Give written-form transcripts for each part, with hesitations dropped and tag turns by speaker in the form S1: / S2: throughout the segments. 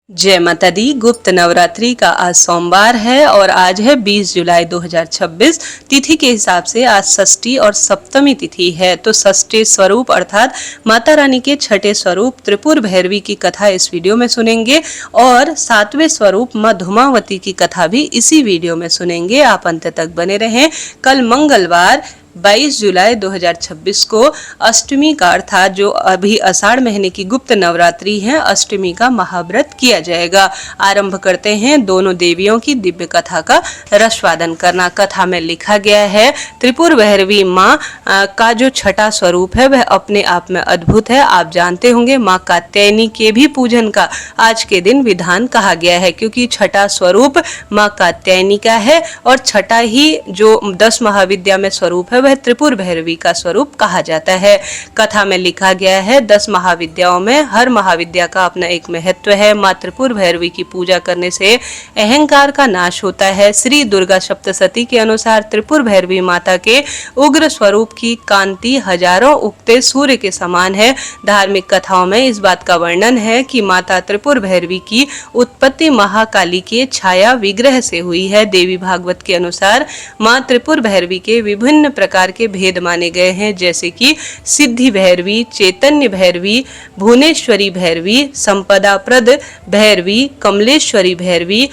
S1: जय माता दी। गुप्त नवरात्रि का आज सोमवार है और आज है 20 जुलाई 2026। तिथि के हिसाब से आज षष्ठी और सप्तमी तिथि है। तो षष्ठी स्वरूप अर्थात माता रानी के छठे स्वरूप त्रिपुर भैरवी की कथा इस वीडियो में सुनेंगे और सातवें स्वरूप मां धूमावती की कथा भी इसी वीडियो में सुनेंगे। आप अंत तक बने रहें। कल मंगलवार 22 जुलाई 2026 को अष्टमी का अर्थात जो अभी आषाढ़ महीने की गुप्त नवरात्रि है, अष्टमी का महाव्रत किया जाएगा। आरंभ करते हैं दोनों देवियों की दिव्य कथा का रसवादन करना। कथा में लिखा गया है, त्रिपुर भैरवी माँ का जो छठा स्वरूप है वह अपने आप में अद्भुत है। आप जानते होंगे माँ कात्यायनी के भी पूजन का आज के दिन विधान कहा गया है, क्योंकि छठा स्वरूप माँ कात्यायनी का है और छठा ही जो 10 महाविद्या में स्वरूप है वह त्रिपुर भैरवी का स्वरूप कहा जाता है। कथा में लिखा गया है, 10 महाविद्याओं में हर महाविद्या का अपना एक महत्व है। माँ त्रिपुर भैरवी की पूजा करने से अहंकार का नाश होता है। श्री दुर्गा सप्तशती के अनुसार त्रिपुर भैरवी माता के उग्र स्वरूप की कांति हजारों उगते सूर्य के समान है। धार्मिक कथाओं में इस बात का वर्णन है कि माता त्रिपुर भैरवी की उत्पत्ति महाकाली के छाया विग्रह से हुई है। देवी भागवत के अनुसार माँ त्रिपुर भैरवी के विभिन्न प्रकार के भेद माने गए हैं, जैसे कि सिद्धि भैरवी, चैतन्य भैरवी, भुवनेश्वरी भैरवी, संपदा प्रद भैरवी, कमलेश्वरी भैरवी,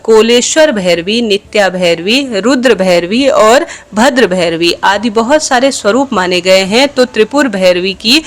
S1: कोलेश्वर भैरवी, नित्या भैरवी, रुद्र भैरवी और भद्र भैरवी आदि बहुत सारे स्वरूप माने गए हैं। तो त्रिपुर भैरवी की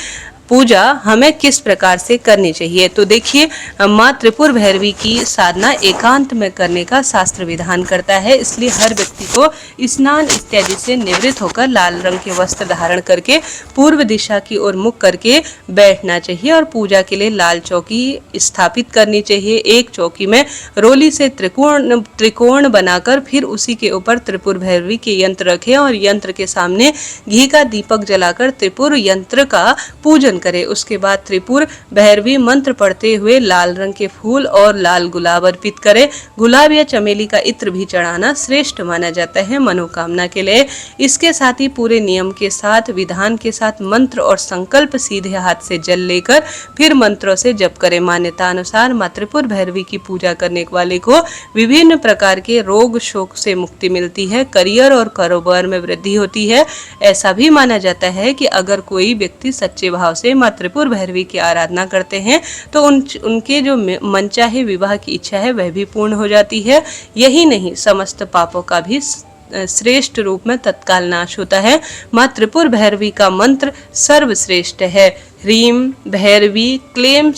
S1: पूजा हमें किस प्रकार से करनी चाहिए, तो देखिए माँ त्रिपुर भैरवी की साधना एकांत में करने का शास्त्र विधान करता है। इसलिए हर व्यक्ति को स्नान इत्यादि से निवृत्त होकर लाल रंग के वस्त्र धारण करके पूर्व दिशा की ओर मुख करके बैठना चाहिए और पूजा के लिए लाल चौकी स्थापित करनी चाहिए। एक चौकी में रोली से त्रिकोण बनाकर फिर उसी के ऊपर त्रिपुर भैरवी के यंत्र रखें और यंत्र के सामने घी का दीपक जलाकर त्रिपुर यंत्र का पूजन करें। उसके बाद त्रिपुर भैरवी मंत्र पढ़ते हुए लाल रंग के फूल और लाल गुलाब अर्पित करें। गुलाब या चमेली का इत्र भी चढ़ाना श्रेष्ठ माना जाता है मनोकामना के लिए। इसके साथ ही पूरे नियम के साथ विधान के साथ मंत्र और संकल्प सीधे हाथ से जल लेकर फिर मंत्रों से जप करें। मान्यता अनुसार माँ त्रिपुर भैरवी की पूजा करने वाले को विभिन्न प्रकार के रोग शोक से मुक्ति मिलती है, करियर और कारोबार में वृद्धि होती है। ऐसा भी माना जाता है कि अगर कोई व्यक्ति सच्चे भाव से माँ त्रिपुर भैरवी की आराधना करते हैं तो उनके जो मनचाहे विवाह की इच्छा है वह भी पूर्ण हो जाती है। यही नहीं, समस्त पापों का भी श्रेष्ठ रूप में तत्काल नाश होता है। माँ त्रिपुर भैरवी का मंत्र सर्वश्रेष्ठ है। ह्रीम भैरवी क्लीम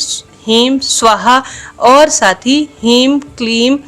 S1: हीम स्वाहा और साथ ही हीम क्लीम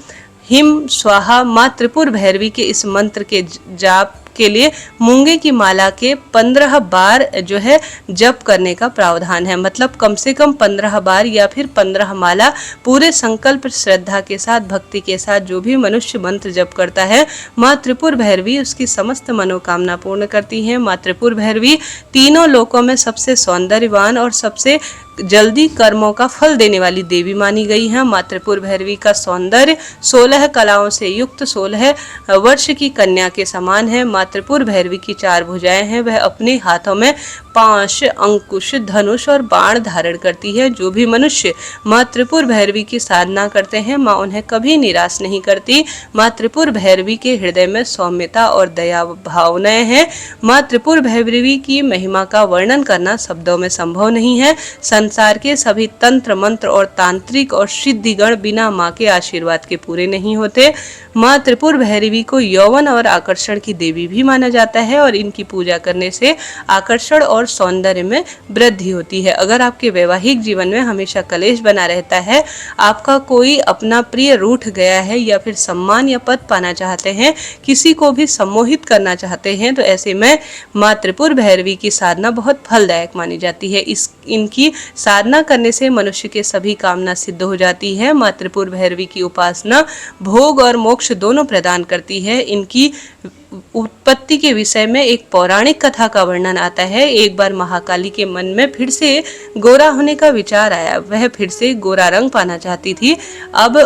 S1: हिम स्वाहा। माँ त्रिपुर भैरवी के इस मंत्र के जाप के लिए मूंगे की माला के 15 बार जो है जप करने का प्रावधान है। मतलब कम से कम 15 बार या फिर 15 माला पूरे संकल्प श्रद्धा के साथ भक्ति के साथ जो भी मनुष्य मंत्र जप करता है, माँ त्रिपुर भैरवी उसकी समस्त मनोकामना पूर्ण करती है। माँ त्रिपुर भैरवी तीनों लोकों में सबसे सौंदर्यवान और सबसे जल्दी कर्मों का फल देने वाली देवी मानी गई है। माँ त्रिपुर भैरवी का सौंदर्य 16 कलाओं से युक्त 16 वर्ष की कन्या के समान है। माँ त्रिपुर भैरवी की 4 भुजाएं हैं। वह अपने हाथों में पाश, अंकुश, धनुष और बाण धारण करती है। जो भी मनुष्य माँ त्रिपुर भैरवी की साधना करते हैं, माँ उन्हें कभी निराश नहीं करती। माँ त्रिपुर भैरवी के हृदय में सौम्यता और दया भावनाएं हैं। माँ त्रिपुर भैरवी की महिमा का वर्णन करना शब्दों में संभव नहीं है। संसार के सभी तंत्र मंत्र और तांत्रिक और सिद्धिगण बिना माँ के आशीर्वाद के पूरे नहीं होते। माँ त्रिपुर भैरवी को यौवन और आकर्षण की देवी भी माना जाता है और इनकी पूजा करने से आकर्षण और सौंदर्य में वृद्धि होती है। अगर आपके वैवाहिक जीवन में हमेशा कलेश बना रहता है, आपका कोई अपना प्रिय रूठ गया है या फिर सम्मान या पद पाना चाहते हैं, किसी को भी सम्मोहित करना चाहते हैं, तो ऐसे में माँ त्रिपुर भैरवी की साधना बहुत फलदायक मानी जाती है। इनकी साधना करने से मनुष्य के सभी कामना सिद्ध हो जाती है। माँ त्रिपुर भैरवी की उपासना भोग और मोक्ष दोनों प्रदान करती है। इनकी उत्पत्ति के विषय में एक पौराणिक कथा का वर्णन आता है। एक बार महाकाली के मन में फिर से गोरा होने का विचार आया। वह फिर से गोरा रंग पाना चाहती थी। अब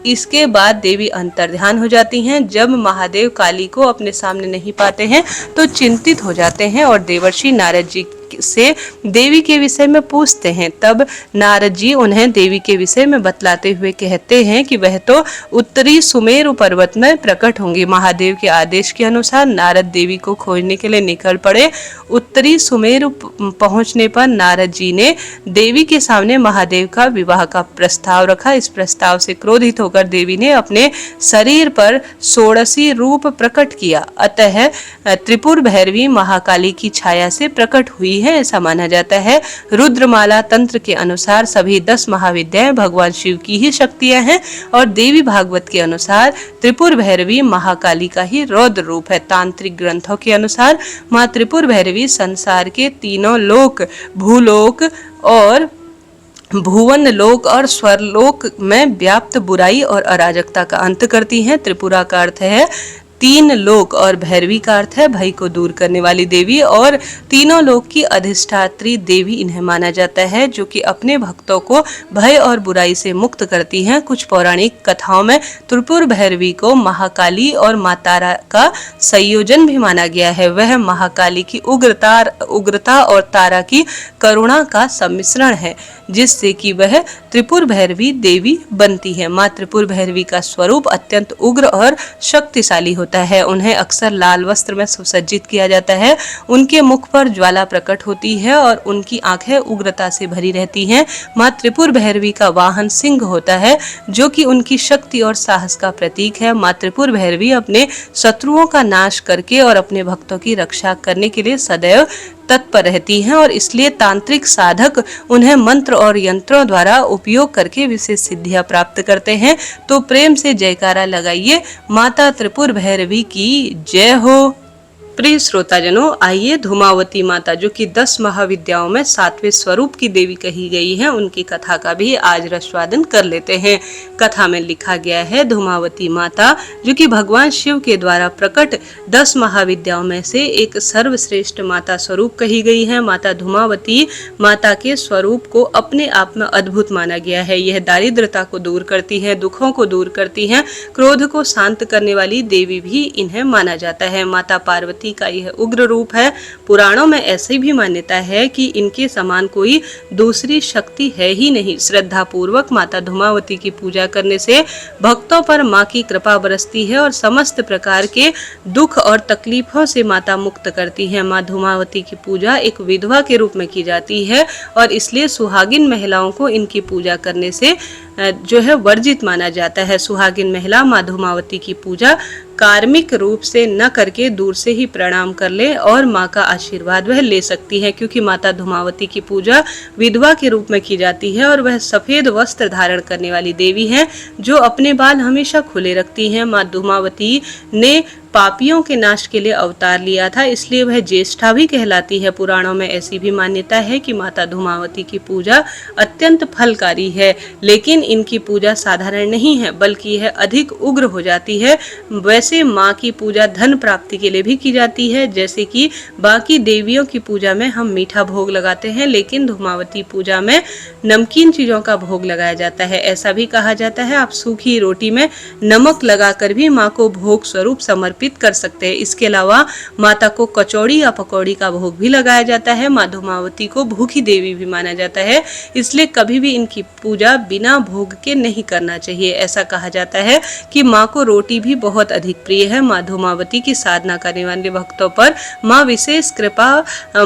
S1: इसके बाद देवी अंतर्ध्यान हो जाती हैं। जब महादेव काली को अपने सामने नहीं पाते हैं तो चिंतित हो जाते हैं और देवर्षि नारद जी से देवी के विषय में पूछते हैं। तब नारद जी उन्हें देवी के विषय में बतलाते हुए कहते हैं कि वह तो उत्तरी सुमेरु पर्वत में प्रकट होंगी। महादेव के आदेश के अनुसार नारद देवी को खोजने के लिए निकल पड़े। उत्तरी सुमेरु पहुंचने पर नारद जी ने देवी के सामने महादेव का विवाह का प्रस्ताव रखा। इस प्रस्ताव से क्रोधित होकर देवी ने अपने शरीर पर षोडशी रूप प्रकट किया। अतः त्रिपुर भैरवी महाकाली की छाया से प्रकट हुई है, ऐसा माना जाता है। रुद्रमाला तंत्र के अनुसार सभी 10 महाविद्याएं भगवान शिव की ही शक्तियां हैं और देवी भागवत के अनुसार त्रिपुर भैरवी महाकाली का ही रौद्र रूप है। तांत्रिक ग्रंथों के अनुसार मां त्रिपुर भैरवी संसार के तीनों लोक, भूलोक और भुवन लोक और स्वरलोक में व्याप्त बुराई और अराजकता का अंत करती हैं। त्रिपुरा का अर्थ है 3 लोक और भैरवी का अर्थ है भय को दूर करने वाली देवी और तीनों लोक की अधिष्ठात्री देवी इन्हें माना जाता है, जो कि अपने भक्तों को भय और बुराई से मुक्त करती हैं। कुछ पौराणिक कथाओं में त्रिपुर भैरवी को महाकाली और मां तारा का संयोजन भी माना गया है। वह महाकाली की उग्रता और तारा की करुणा का सम्मिश्रण है, जिससे कि वह त्रिपुर भैरवी देवी बनती है। मां त्रिपुर भैरवी का स्वरूप अत्यंत उग्र और शक्तिशाली होता है। उन्हें अक्सर लाल वस्त्र में सुसज्जित किया जाता है। उनके मुख पर ज्वाला प्रकट होती है और उनकी आंखें उग्रता से भरी रहती हैं। मां त्रिपुर भैरवी का वाहन सिंह होता है, जो कि उनकी शक्ति और साहस का प्रतीक है। मां त्रिपुर भैरवी अपने शत्रुओं का नाश करके और अपने भक्तों की रक्षा करने के लिए सदैव तत्पर रहती हैं और इसलिए तांत्रिक साधक उन्हें मंत्र और यंत्रों द्वारा उपयोग करके विशेष सिद्धियां प्राप्त करते हैं। तो प्रेम से जयकारा लगाइए, माता त्रिपुर भैरवी की जय हो। प्रिय श्रोताजनों, आइए धूमावती माता, जो कि 10 महाविद्याओं में 7वें स्वरूप की देवी कही गई है, उनकी कथा का भी आज रसवादन कर लेते हैं। कथा में लिखा गया है, धूमावती माता जो कि भगवान शिव के द्वारा प्रकट 10 महाविद्याओं में से एक सर्वश्रेष्ठ माता स्वरूप कही गई है। माता धूमावती माता के स्वरूप को अपने आप में अद्भुत माना गया है। यह दारिद्रता को दूर करती है, दुखों को दूर करती है, क्रोध को शांत करने वाली देवी भी इन्हें माना जाता है। माता पार्वती का यह उग्र रूप है। पुराणों में ऐसी भी मान्यता है कि इनके समान कोई दूसरी शक्ति है ही नहीं। श्रद्धा पूर्वक माता धूमावती की पूजा करने से भक्तों पर मां की कृपा बरसती है और समस्त प्रकार के दुख और तकलीफों से माता मुक्त करती है। मां धूमावती की पूजा एक विधवा के रूप में की जाती है और इसलिए सुहागिन महिलाओं को इनकी पूजा करने से जो है वर्जित माना जाता है। सुहागिन महिला मां धूमावती की पूजा कार्मिक रूप से न करके दूर से ही प्रणाम कर ले और मां का आशीर्वाद वह ले सकती है, क्योंकि माता धूमावती की पूजा विधवा के रूप में की जाती है और वह सफेद वस्त्र धारण करने वाली देवी है जो अपने बाल हमेशा खुले रखती हैं। मां धूमावती ने पापियों के नाश के लिए अवतार लिया था, इसलिए वह ज्येष्ठा भी कहलाती है। पुराणों में ऐसी भी मान्यता है कि माता धूमावती की पूजा अत्यंत फलकारी है, लेकिन इनकी पूजा साधारण नहीं है बल्कि यह अधिक उग्र हो जाती है। वैसे माँ की पूजा धन प्राप्ति के लिए भी की जाती है, जैसे कि बाकी देवियों की पूजा में हम मीठा भोग लगाते हैं, लेकिन धूमावती पूजा में नमकीन चीजों का भोग लगाया जाता है। ऐसा भी कहा जाता है आप सूखी रोटी में नमक लगाकर भी माँ को भोग स्वरूप समर्पित कर सकते हैं। इसके अलावा माता को कचौड़ी या पकौड़ी का भोग भी लगाया जाता है। माँ धूमावती को भूखी देवी भी माना जाता है, इसलिए कभी भी इनकी पूजा बिना भोग के नहीं करना चाहिए। ऐसा कहा जाता है कि माँ को रोटी भी बहुत अधिक प्रिय है। माँ धूमावती की साधना करने वाले भक्तों पर माँ विशेष कृपा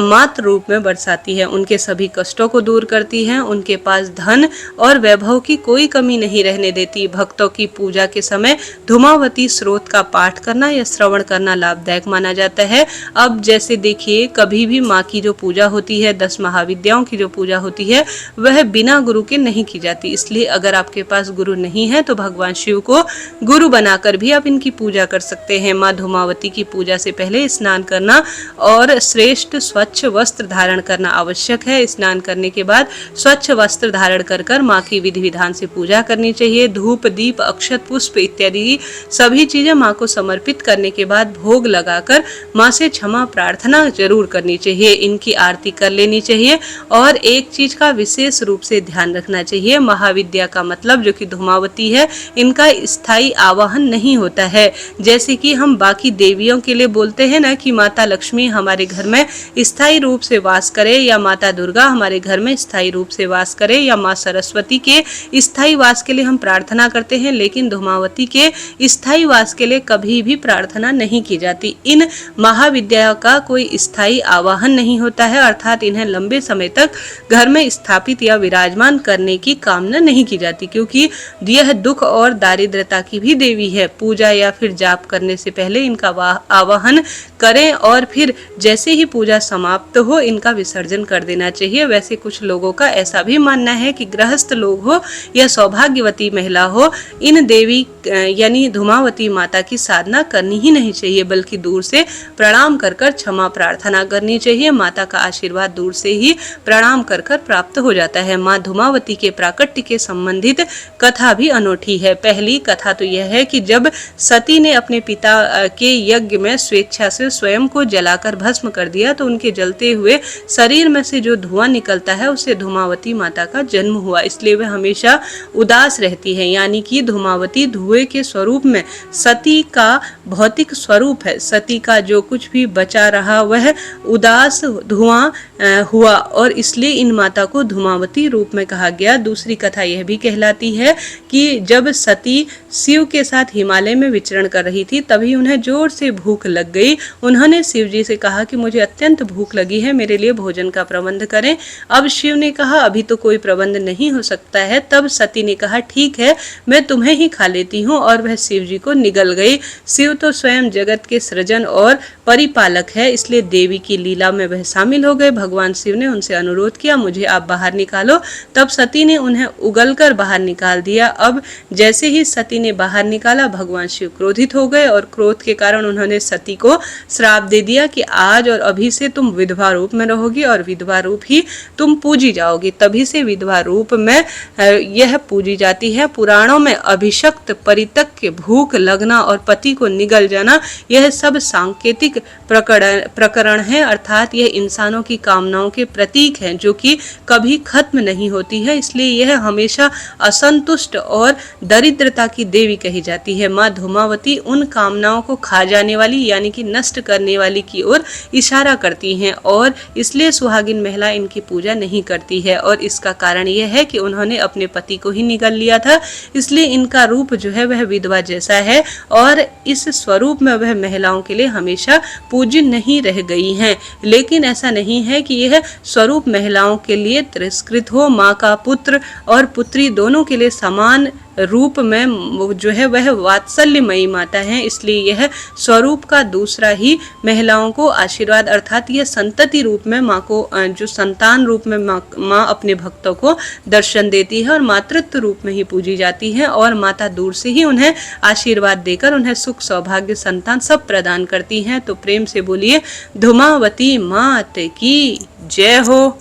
S1: मात्र रूप में बरसाती है, उनके सभी कष्टों को दूर करती है, उनके पास धन और वैभव की कोई कमी नहीं रहने देती। भक्तों की पूजा के समय धूमावती स्रोत का पाठ करना या श्रवण करना लाभदायक माना जाता है। अब जैसे देखिए, कभी भी माँ की जो पूजा होती है, 10 महाविद्याओं की जो पूजा होती है, वह बिना गुरु के नहीं की जाती। इसलिए अगर आपके पास गुरु नहीं है तो भगवान शिव को गुरु बनाकर भी आप इनकी पूजा कर सकते हैं। माँ धूमावती की पूजा से पहले स्नान करना और श्रेष्ठ स्वच्छ वस्त्र धारण करना आवश्यक है। स्नान करने के बाद स्वच्छ वस्त्र धारण कर माँ की विधि विधान से पूजा करनी चाहिए। धूप, दीप, अक्षत, पुष्प इत्यादि सभी चीजें माँ को समर्पित कर करने के बाद भोग लगाकर माँ से क्षमा प्रार्थना जरूर करनी चाहिए, इनकी आरती कर लेनी चाहिए। और एक चीज का विशेष रूप से ध्यान रखना चाहिए, महाविद्या का मतलब जो कि धूमावती है, इनका स्थायी आवाहन नहीं होता है। जैसे कि हम बाकी देवियों के लिए बोलते हैं ना कि माता लक्ष्मी हमारे घर में स्थायी रूप से वास करे, या माता दुर्गा हमारे घर में स्थायी रूप से वास करे, या माँ सरस्वती के स्थायी वास के लिए हम प्रार्थना करते हैं, लेकिन धूमावती के स्थायी वास के लिए कभी भी प्रार्थना नहीं की जाती। इन महाविद्या का कोई स्थायी आवाहन नहीं होता है, अर्थात इन्हें लंबे समय तक घर में स्थापित या विराजमान करने की कामना नहीं की जाती, क्योंकि यह दुख और दारिद्रता की भी देवी है। पूजा या फिर जाप करने से पहले इनका आवाहन करें और फिर जैसे ही पूजा समाप्त हो इनका विसर्जन कर देना चाहिए। वैसे कुछ लोगों का ऐसा भी मानना है कि गृहस्थ लोग हो या सौभाग्यवती महिला हो, इन देवी यानी धूमावती माता की साधना करनी ही नहीं चाहिए, बल्कि दूर से प्रणाम कर कर क्षमा प्रार्थना करनी चाहिए। माता का आशीर्वाद दूर से ही प्रणाम कर कर प्राप्त हो जाता है। माँ धूमावती के प्राकट्य के संबंधित कथा भी अनोखी है। पहली कथा तो यह है कि जब सती ने अपने पिता के यज्ञ में स्वेच्छा से स्वयं को जलाकर भस्म कर दिया, तो उनके जलते हुए शरीर में से जो धुआं निकलता है उससे धूमावती माता का जन्म हुआ। इसलिए वह हमेशा उदास रहती है, यानी कि धूमावती धुएं के स्वरूप में सती का भौतिक स्वरूप है। सती का जो कुछ भी बचा रहा वह उदास धुआं हुआ, और इसलिए इन माता को धूमावती रूप में कहा गया। दूसरी कथा यह भी कहलाती है कि जब सती शिव के साथ हिमालय में विचरण कर रही थी, तभी उन्हें जोर से भूख लग गई। उन्होंने शिव जी से कहा कि मुझे अत्यंत भूख लगी है, मेरे लिए भोजन का प्रबंध करें। अब शिव ने कहा अभी तो कोई प्रबंध नहीं हो सकता है। तब सती ने कहा ठीक है, मैं तुम्हें ही खा लेती हूँ, और वह शिव जी को निगल गई। शिव तो स्वयं जगत के सृजन और परिपालक है, इसलिए देवी की लीला में वह शामिल हो गए। भगवान शिव ने उनसे अनुरोध किया मुझे आप बाहर निकालो, तब सती ने उन्हें उगलकर बाहर निकाल दिया। अब जैसे ही सती ने बाहर निकाला, भगवान शिव क्रोधित हो गए, और क्रोध के कारण उन्होंने सती को श्राप दे दिया कि आज और अभी से तुम विधवा रूप में रहोगी और विधवा रूप ही तुम पूजी जाओगी। तभी से विधवा रूप में यह पूजी जाती है। पुराणों में अभिशक्त, परित्यक्य, भूख लगना और पति को निगल जाना, यह सब सांकेतिक प्रकरण है, अर्थात यह इंसानों की कामनाओं के प्रतीक हैं जो कि कभी खत्म नहीं होती है। इसलिए यह हमेशा असंतुष्ट और दरिद्रता की देवी कही जाती है। माँ धूमावती उन कामनाओं को खा जाने वाली यानी कि नष्ट करने वाली की ओर इशारा करती हैं, और इसलिए सुहागिन महिला इनकी पूजा नहीं करती है। और इसका कारण यह है कि उन्होंने अपने पति को ही निगल लिया था, इसलिए इनका रूप जो है वह विधवा जैसा है, और इस स्वरूप में वह महिलाओं के लिए हमेशा पूज्य नहीं रह गई हैं। लेकिन ऐसा नहीं है कि यह स्वरूप महिलाओं के लिए तिरस्कृत हो। माँ का पुत्र और पुत्री दोनों के लिए समान रूप में जो है वह वात्सल्यमयी माता है, इसलिए यह स्वरूप का दूसरा ही महिलाओं को आशीर्वाद, अर्थात यह संतति रूप में माँ को, जो संतान रूप में माँ अपने भक्तों को दर्शन देती है और मातृत्व रूप में ही पूजी जाती है, और माता दूर से ही उन्हें आशीर्वाद देकर उन्हें सुख, सौभाग्य, संतान सब प्रदान करती हैं। तो प्रेम से बोलिए धूमावती मात की जय हो।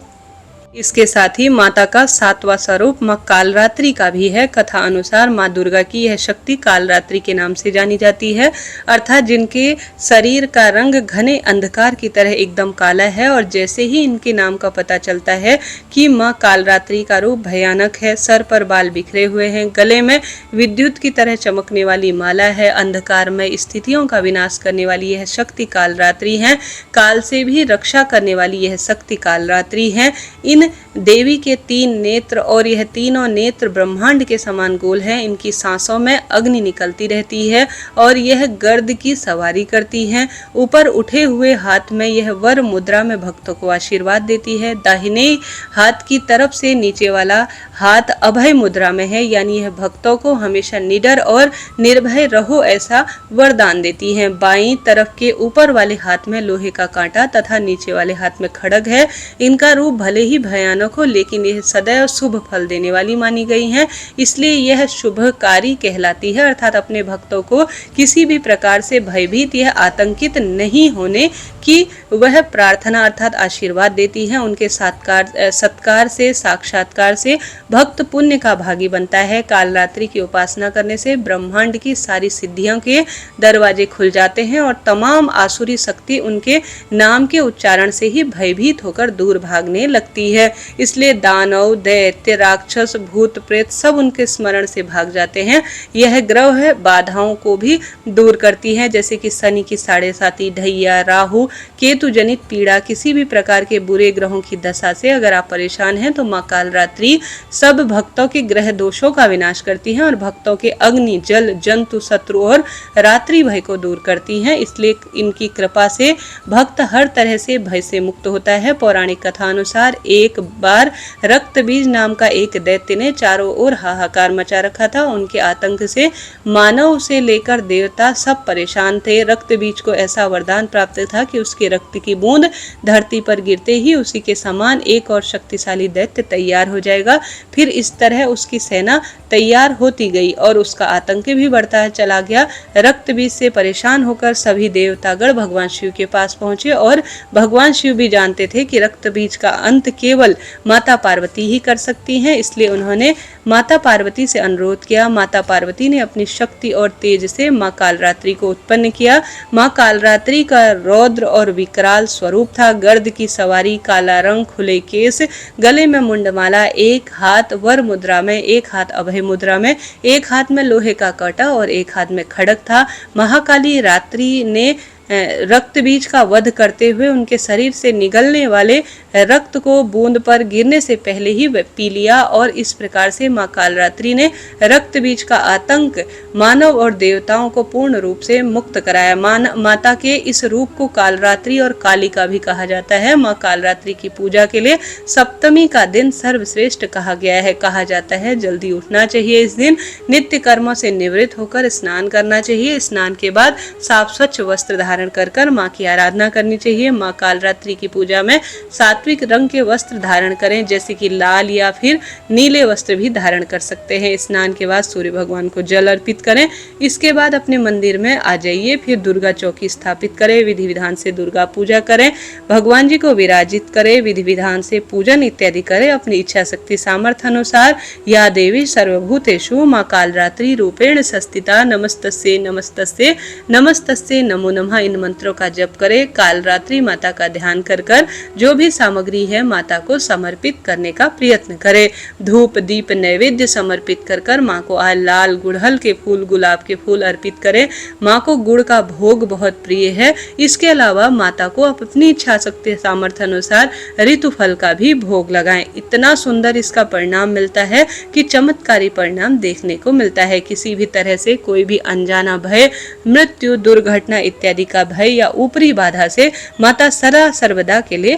S1: इसके साथ ही माता का सातवां स्वरूप माँ कालरात्रि का भी है। कथा अनुसार माँ दुर्गा की यह शक्ति कालरात्रि के नाम से जानी जाती है, अर्थात जिनके शरीर का रंग घने अंधकार की तरह एकदम काला है। और जैसे ही इनके नाम का पता चलता है कि माँ कालरात्रि का रूप भयानक है, सर पर बाल बिखरे हुए हैं, गले में विद्युत की तरह चमकने वाली माला है, अंधकार में स्थितियों का विनाश करने वाली यह शक्ति कालरात्रि है, काल से भी रक्षा करने वाली यह शक्ति कालरात्रि है। इन देवी के 3 नेत्र और यह तीनों नेत्र ब्रह्मांड के समान गोल है। इनकी सांसों में अग्नि निकलती रहती है और यह गर्द की सवारी करती है। ऊपर उठे हुए हाथ में यह वर मुद्रा में भक्तों को आशीर्वाद देती है। दाहिने हाथ की तरफ से नीचे वाला हाथ अभय मुद्रा में है, यानी यह भक्तों को हमेशा निडर और निर्भय रहो ऐसा वरदान देती है। बाईं तरफ के ऊपर वाले हाथ में लोहे का कांटा तथा नीचे वाले हाथ में खड्ग है। इनका रूप भले ही भयानक हो, लेकिन यह सदैव शुभ फल देने वाली मानी गई हैं। इसलिए यह शुभकारी कहलाती है, अर्थात अपने भक्तों को किसी भी प्रकार से भयभीत या आतंकित नहीं होने की वह प्रार्थना अर्थात आशीर्वाद देती है। उनके सत्कार से, साक्षात्कार से भक्त पुण्य का भागी बनता है। कालरात्रि की उपासना करने से ब्रह्मांड की सारी सिद्धियों के दरवाजे खुल जाते हैं और तमाम आसुरी शक्ति उनके नाम के उच्चारण से ही भयभीत होकर दूर भागने लगती है। इसलिए दानव, दैत्य, राक्षस, भूत, प्रेत सब उनके स्मरण से भाग जाते हैं। यह ग्रह बाधाओं को भी दूर करती है, जैसे कि शनि की 7.5, ढैया, राहु, केतु जनित पीड़ा, किसी भी प्रकार के बुरे ग्रहों की दशा से अगर आप परेशान हैं तो मां कालरात्रि सब भक्तों के ग्रह दोषों का विनाश करती हैं और भक्तों के अग्नि, जल, जंतु, शत्रु और रात्रि भय को दूर करती हैं। इसलिए इनकी कृपा से भक्त हर तरह से भय से मुक्त होता है। पौराणिक कथा अनुसार एक बार रक्तबीज नाम का एक दैत्य ने चारों ओर हाहाकार मचा रखा था। उनके आतंक से मानव से लेकर देवता सब परेशान थे। रक्तबीज को ऐसा वरदान प्राप्त था कि उसके रक्त की बूंद धरती पर गिरते ही उसी के समान एक और शक्तिशाली दैत्य तैयार हो जाएगा। फिर इस तरह उसकी सेना तैयार होती गई और उसका आतंक भी बढ़ता चला गया। रक्तबीज से परेशान होकर सभी देवतागण भगवान शिव के पास पहुंचे और भगवान शिव भी जानते थे कि रक्तबीज का अंत केवल माता पार्वती ही कर सकती हैं। इसलिए उन्होंने माता पार्वती से अनुरोध किया। माता पार्वती ने अपनी शक्ति और तेज से मां कालरात्रि को उत्पन्न किया। मां कालरात्रि का रौद्र और विकराल स्वरूप था। गर्द की सवारी, काला रंग, खुले केस, गले में मुंडमाला, एक हाथ वर मुद्रा में, एक हाथ अभय मुद्रा में, एक हाथ में लोहे का कांटा और एक हाथ में खड़ग था। महाकाली रात्रि ने रक्तबीज का वध करते हुए उनके शरीर से निकलने वाले रक्त को बूंद पर गिरने से पहले ही पी लिया और इस प्रकार से मां कालरात्रि ने रक्तबीज का आतंक मानव और देवताओं को पूर्ण रूप से मुक्त कराया। माता के इस रूप को कालरात्रि और कालिका भी कहा जाता है। मां कालरात्रि की पूजा के लिए सप्तमी का दिन सर्वश्रेष्ठ कहा गया है। कहा जाता है जल्दी उठना चाहिए। इस दिन नित्य कर्मों से निवृत्त होकर स्नान करना चाहिए। स्नान के बाद साफ स्वच्छ वस्त्र धारण कर मां की आराधना करनी चाहिए। मां कालरात्रि की पूजा में सात्विक रंग के वस्त्र धारण करें, जैसे कि लाल या फिर नीले वस्त्र भी धारण कर सकते हैं। स्नान के बाद सूर्य भगवान को जल अर्पित करें। इसके बाद अपने मंदिर में आ जाइए। फिर दुर्गा चौकी स्थापित करें। विधि विधान से दुर्गा पूजा करें। भगवान जी को विराजित करें। विधि विधान से पूजन इत्यादि करें। अपनी इच्छा शक्ति सामर्थ्य अनुसार या देवी सर्वभूतेषु मां कालरात्रि रूपेण संस्थिता नमस्तस्ये नमस्तस्ये नमस्तस्ये नमो नमः इन मंत्रों का जप करें। कालरात्रि माता का ध्यान कर जो भी सामग्री है माता को समर्पित करने का प्रयत्न करें। धूप, दीप, नैवेद्य समर्पित कर माँ को आज लाल गुड़हल के फूल, गुलाब के फूल अर्पित करें। माँ को गुड़ का भोग बहुत प्रिय है। इसके अलावा माता को अपनी इच्छा शक्ति सामर्थ्य अनुसार ऋतु फल का भी भोग लगाएं। इतना सुंदर इसका परिणाम मिलता है कि चमत्कारी परिणाम देखने को मिलता है। किसी भी तरह से कोई भी अनजाना भय, मृत्यु, दुर्घटना इत्यादि का भय या ऊपरी बाधा से माता सदा सर्वदा के लिए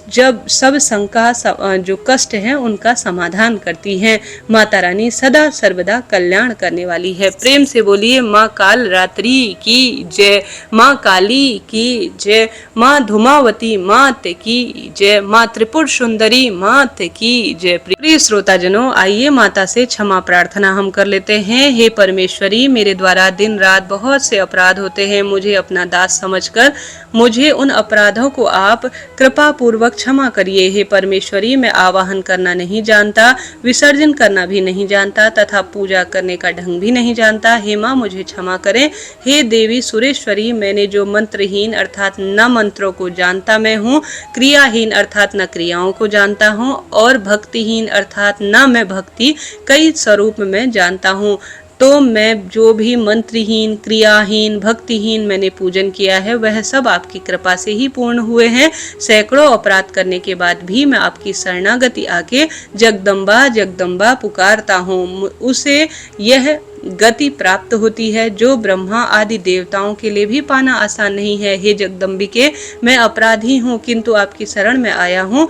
S1: जब सब शंका जो कष्ट है उनका समाधान करती हैं। माता रानी सदा सर्वदा कल्याण करने वाली है। प्रेम से बोलिए माँ कालरात्रि की जय, माँ काली की जय, माँ धूमावती मात की जय, माँ त्रिपुर सुंदरी मात की जय। प्रिय श्रोताजनों, आइए माता से क्षमा प्रार्थना हम कर लेते हैं। हे परमेश्वरी, मेरे द्वारा दिन रात बहुत से अपराध होते हैं। मुझे अपना दास समझकर मुझे उन अपराधों को आप कृपा पूर्वक क्षमा करिए। हे परमेश्वरी, मैं आवाहन करना नहीं जानता, विसर्जन करना भी नहीं जानता तथा पूजा करने का ढंग भी नहीं जानता। हे माँ, मुझे क्षमा करें। हे देवी सुरेश्वरी, मैंने जो मंत्रहीन अर्थात न मंत्रों को जानता मैं हूँ, क्रियाहीन अर्थात न क्रियाओं को जानता हूँ और भक्तिहीन अर्थात न मैं भक्ति कई स्वरूप में जानता हूँ, तो मैं जो भी मंत्रहीन, क्रियाहीन, भक्तिहीन मैंने पूजन किया है वह सब आपकी कृपा से ही पूर्ण हुए हैं। सैकड़ों अपराध करने के बाद भी मैं आपकी शरणागति आके जगदम्बा जगदम्बा पुकारता हूँ। उसे यह गति प्राप्त होती है, जो ब्रह्मा आदि देवताओं के लिए भी पाना आसान नहीं है। हे जगदम्बिके, मैं अपराधी हूँ, किंतु आपकी शरण में आया हूँ।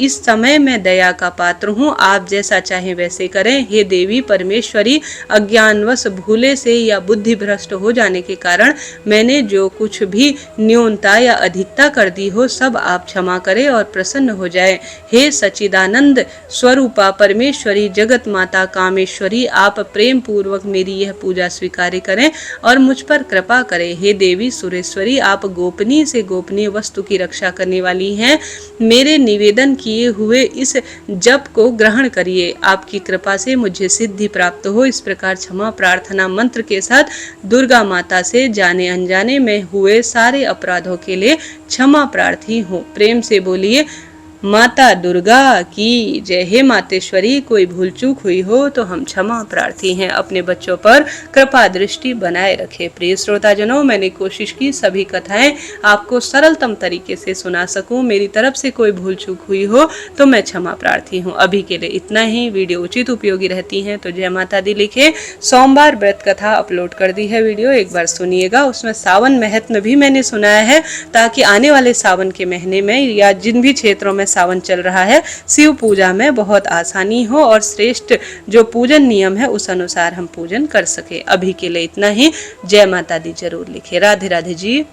S1: इस समय मैं दया का पात्र हूँ, आप जैसा चाहें वैसे करें। हे देवी परमेश्वरी, अज्ञानवश भूले से या बुद्धि भ्रष्ट हो जाने के कारण मैंने जो कुछ भी न्यूनता या अधिकता कर दी हो, सब आप क्षमा करें और प्रसन्न हो जाए। हे सच्चिदानंद स्वरूपा परमेश्वरी, जगत माता कामेश्वरी, आप प्रेम पूर्वक मेरी यह पूजा स्वीकार करें और मुझ पर कृपा करें। हे देवी सुरेश्वरी, आप गोपनीय से गोपनीय वस्तु की रक्षा करने वाली हैं। मेरे निवेदन किए हुए इस जप को ग्रहण करिए, आपकी कृपा से मुझे सिद्धि प्राप्त हो। इस प्रकार क्षमा प्रार्थना मंत्र के साथ दुर्गा माता से जाने अनजाने में हुए सारे अपराधों के लिए क्षमा प्रार्थी हूँ। प्रेम से बोलिए माता दुर्गा की जय। हे मातेश्वरी, कोई भूल चूक हुई हो तो हम क्षमा प्रार्थी हैं। अपने बच्चों पर कृपा दृष्टि बनाए रखे। प्रिय श्रोताजनों, मैंने कोशिश की सभी कथाएं आपको सरलतम तरीके से सुना सकूं। मेरी तरफ से कोई भूल चूक हुई हो तो मैं क्षमा प्रार्थी हूं। अभी के लिए इतना ही। वीडियो उचित उपयोगी रहती है तो जय माता दी लिखे। सोमवार व्रत कथा अपलोड कर दी है वीडियो, एक बार सुनिएगा। उसमें सावन महत्व भी मैंने सुनाया है, ताकि आने वाले सावन के महीने में या जिन भी क्षेत्रों में सावन चल रहा है, शिव पूजा में बहुत आसानी हो और श्रेष्ठ जो पूजन नियम है उस अनुसार हम पूजन कर सके। अभी के लिए इतना ही। जय माता दी जरूर लिखे। राधे राधे जी।